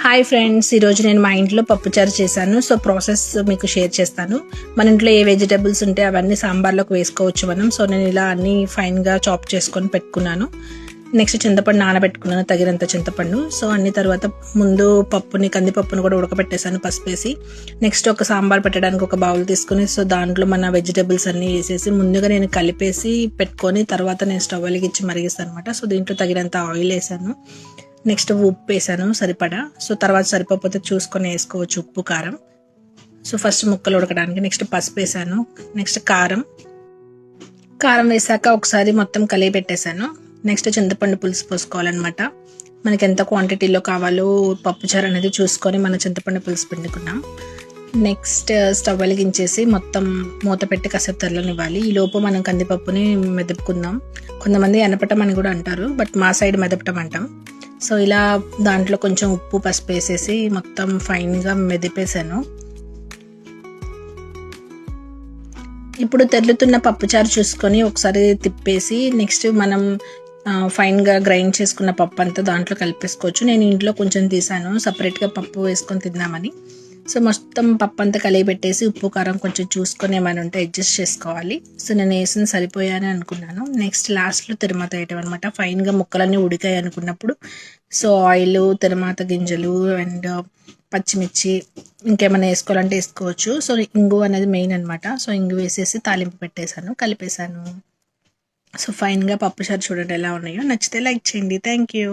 Hi friends, ఈరోజు నేను మా ఇంట్లో పప్పుచారు చేశాను. సో ప్రాసెస్ మీకు షేర్ చేస్తాను. మన ఇంట్లో ఏ వెజిటేబుల్స్ ఉంటే అవన్నీ సాంబార్లోకి వేసుకోవచ్చు మనం. సో నేను ఇలా అన్నీ ఫైన్గా చాప్ చేసుకొని పెట్టుకున్నాను. నెక్స్ట్ చింతపండు నానబెట్టుకున్నాను, తగినంత చింతపండు. సో అన్ని తర్వాత ముందు కందిపప్పుని కూడా ఉడకబెట్టేసాను పసుపేసి. నెక్స్ట్ ఒక సాంబార్ పెట్టడానికి ఒక బౌల్ తీసుకుని సో దాంట్లో మన వెజిటేబుల్స్ అన్నీ వేసేసి ముందుగా నేను కలిపేసి పెట్టుకొని తర్వాత నేను స్టవ్ వెలిగించి మరిగిస్తాను అనమాట. సో దీంట్లో తగినంత ఆయిల్ వేసాను. నెక్స్ట్ ఉప్పు వేసాను సరిపడా. సో తర్వాత సరిపోతే చూసుకొని వేసుకోవచ్చు ఉప్పు కారం. సో ఫస్ట్ ముక్కలు ఉడకడానికి నెక్స్ట్ పసుపు వేసాను. నెక్స్ట్ కారం వేసాక ఒకసారి మొత్తం కలిపి పెట్టేశాను. నెక్స్ట్ చింతపండు పులుసు పోసుకోవాలన్నమాట. మనకి ఎంత క్వాంటిటీలో కావాలో పప్పుచారు అనేది చూసుకొని మన చింతపండు పులుసు పిండుకున్నాం. నెక్స్ట్ స్టవ్ వెలిగించేసి మొత్తం మూత పెట్టి కాసేపు తెల్లనివ్వాలి. ఈ లోపు మనం కందిపప్పుని మెదుపుకుందాం. కొంతమంది ఎనపటం అని కూడా అంటారు, బట్ మా సైడ్ మెదపటం అంటాం. సో ఇలా దాంట్లో కొంచెం ఉప్పు పసుపు వేసేసి మొత్తం ఫైన్గా మెదిపేసాను. ఇప్పుడు తెల్లుతున్న పప్పుచారు చూసుకొని ఒకసారి తిప్పేసి నెక్స్ట్ మనం ఫైన్గా గ్రైండ్ చేసుకున్న పప్పు అంతా దాంట్లో కలిపేసుకోవచ్చు. నేను ఇంట్లో కొంచెం తీసాను సపరేట్గా పప్పు వేసుకొని తిందామని. సో మొత్తం పప్పు అంతా కలిగి పెట్టేసి ఉప్పు కారం కొంచెం చూసుకొని ఏమైనా ఉంటే అడ్జస్ట్ చేసుకోవాలి. సో నేను వేసిన సరిపోయాని అనుకున్నాను. నెక్స్ట్ లాస్ట్లో తిరుమాత వేయటం అనమాట. ఫైన్గా ముక్కలన్నీ ఉడికాయి అనుకున్నప్పుడు సో ఆయిల్, తిరుమాత గింజలు అండ్ పచ్చిమిర్చి ఇంకేమైనా వేసుకోవాలంటే వేసుకోవచ్చు. సో ఇంగు అనేది మెయిన్ అనమాట. సో ఇంగు వేసేసి తాలింపు పెట్టేశాను, కలిపేశాను. సో ఫైన్గా పప్పుచారు చూడండి ఎలా ఉన్నాయో. నచ్చితే లైక్ చేయండి. Thank you.